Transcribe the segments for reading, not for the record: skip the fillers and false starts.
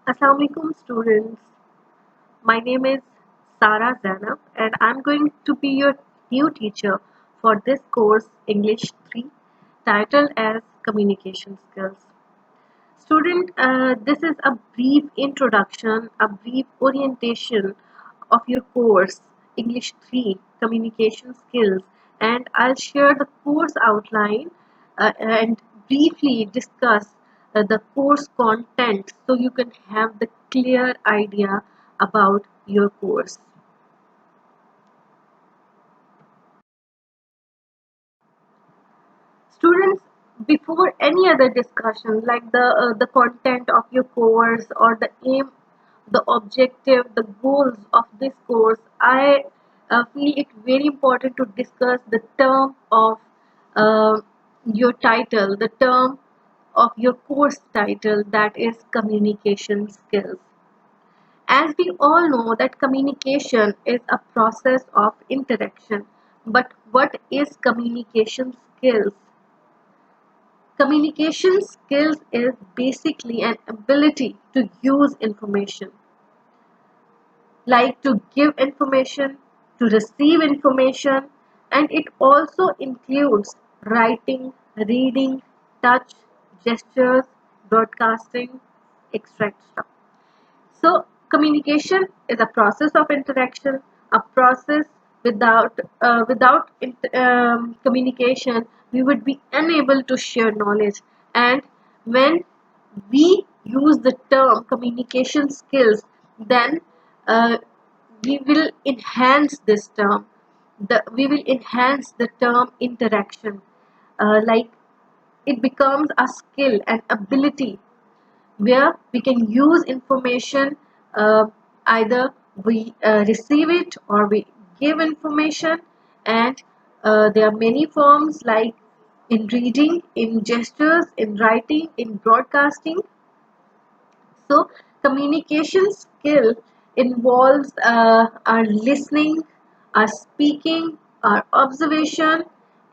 Assalamualaikum students. My name is Sarah Zainab and I'm going to be your new teacher for this course English 3 titled as Communication Skills. Student, this is a brief introduction, a brief orientation of your course English 3 Communication Skills, and I'll share the course outline and briefly discuss the course content so you can have the clear idea about your course. Students, before any other discussion like the content of your course or the aim, the objective, the goals of this course, I feel it very important to discuss the term of uh, your title, the term of your course title, that is communication skills. As we all know that communication is a process of interaction, but what is communication skills? Communication skills is basically an ability to use information, like to give information, to receive information, and it also includes writing, reading, touch, gestures, broadcasting, etc. So communication is a process of interaction, a process without communication, we would be unable to share knowledge. And when we use the term communication skills, then uh, we will enhance this term. We will enhance the term interaction. Like it becomes a skill and ability where we can use information, uh, either we receive it or we give information, and there are many forms like in reading, in gestures, in writing, in broadcasting. So communication skill involves our listening, our speaking, our observation,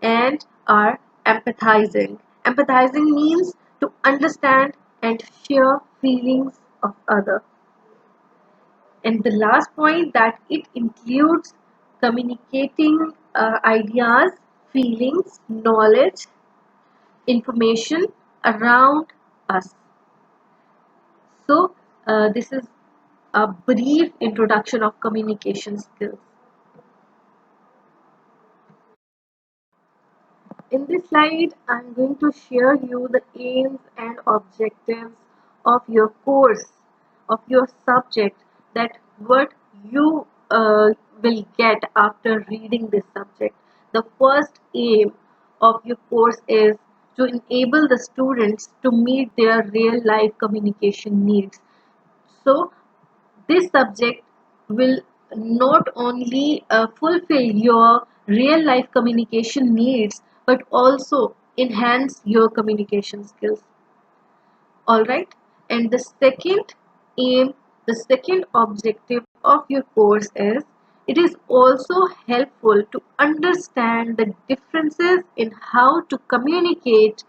and our empathizing. Empathizing means to understand and share feelings of other. And the last point, that it includes communicating ideas, feelings, knowledge, information around us. So, this is a brief introduction of communication skills. In this slide, I'm going to share you the aims and objectives of your course, of your subject, that what you will get after reading this subject. The first aim of your course is to enable the students to meet their real life communication needs. So, this subject will not only fulfill your real life communication needs but also enhance your communication skills. All right. And the second aim, the second objective of your course is it is also helpful to understand the differences in how to communicate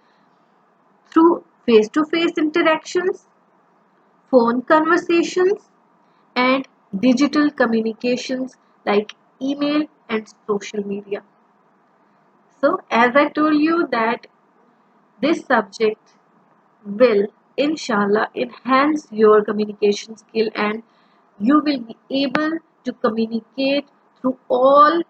through face to face interactions, phone conversations, and digital communications like email and social media. So, as I told you that this subject will inshallah enhance your communication skill, and you will be able to communicate through all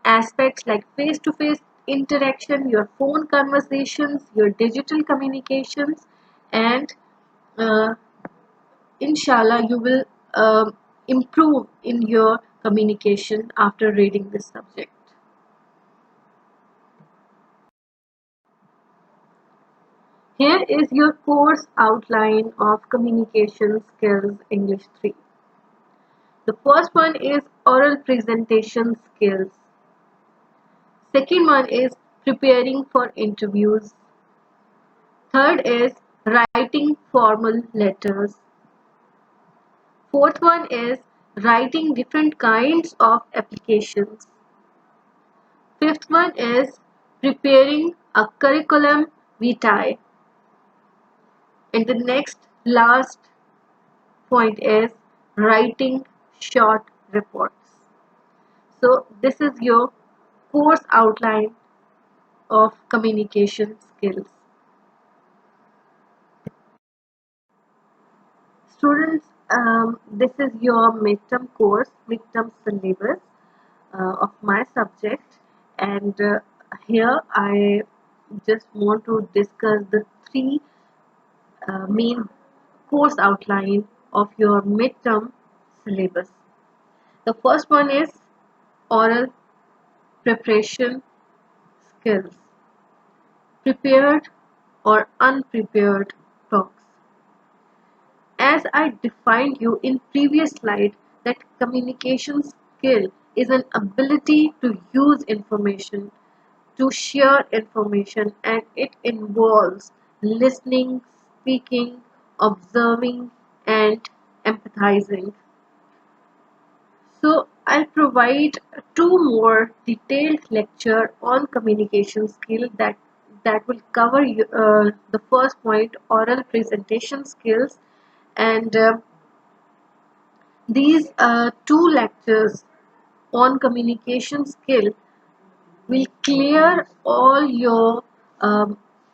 aspects like face to face interaction, your phone conversations, your digital communications, and uh, inshallah you will improve in your communication after reading this subject. Here is your course outline of communication skills English 3. The first one is oral presentation skills. Second one is preparing for interviews. Third is writing formal letters. Fourth one is writing different kinds of applications. Fifth one is preparing a curriculum vitae. And the next last point is writing short reports. So this is your course outline of communication skills. Students, this is your midterm course, midterm syllabus of my subject, and here I just want to discuss the three main course outline of your midterm syllabus. The first one is oral preparation skills, prepared or unprepared talks. As I defined you in previous slide, that communication skill is an ability to use information, to share information, and it involves listening, speaking, observing, and empathizing. So I'll provide two more detailed lecture on communication skill that will cover the first point, oral presentation skills, and these two lectures on communication skill will clear all your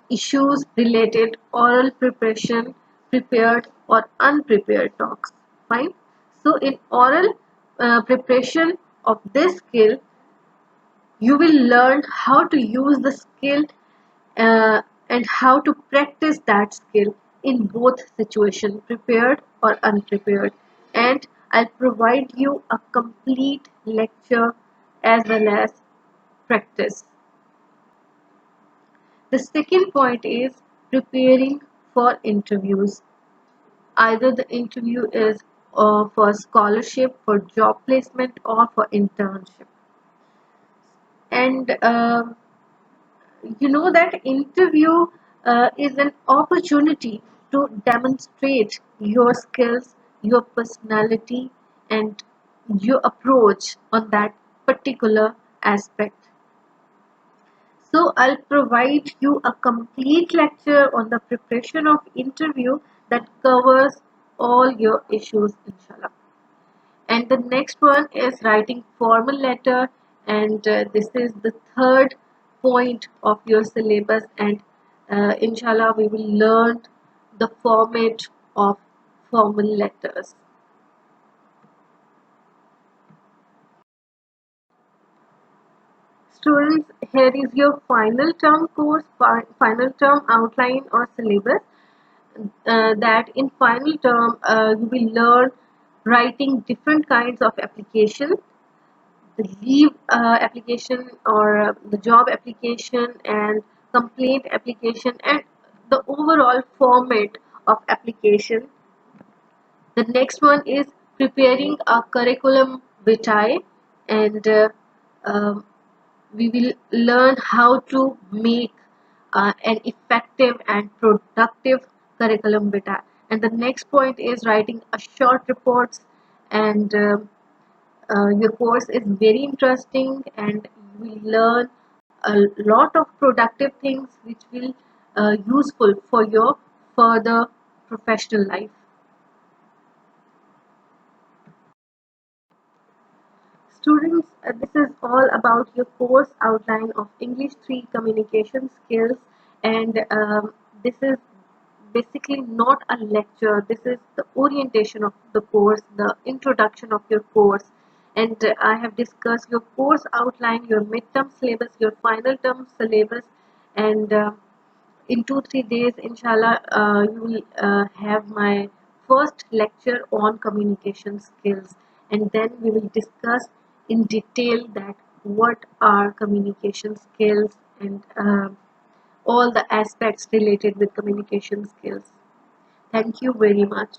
issues related oral preparation, prepared or unprepared talks. Fine. So in oral preparation of this skill, you will learn how to use the skill uh, and how to practice that skill in both situations, prepared or unprepared. And I'll provide you a complete lecture as well as practice. The second point is preparing for interviews. Either the interview is for scholarship, for job placement, or for internship. And you know that interview is an opportunity to demonstrate your skills, your personality, and your approach on that particular aspect. So I'll provide you a complete lecture on the preparation of interview that covers all your issues, inshallah. And the next one is writing formal letter, and this is the third point of your syllabus, and inshallah we will learn the format of formal letters. Students, here is your final term course, final term outline or syllabus. That in final term you will learn writing different kinds of application, the leave application or the job application and complaint application, and the overall format of application. The next one is preparing a curriculum vitae, and um, we will learn how to make an effective and productive curriculum vitae. And the next point is writing a short reports, and your course is very interesting, and you will learn a lot of productive things which will useful for your further professional life. Students, this is all about your course outline of English 3 communication skills, and this is basically not a lecture. This is the orientation of the course, the introduction of your course, and I have discussed your course outline, your midterm syllabus, your final term syllabus, and in 2 3 days inshallah you will have my first lecture on communication skills, and then we will discuss in detail that what are communication skills and all the aspects related with communication skills. Thank you very much.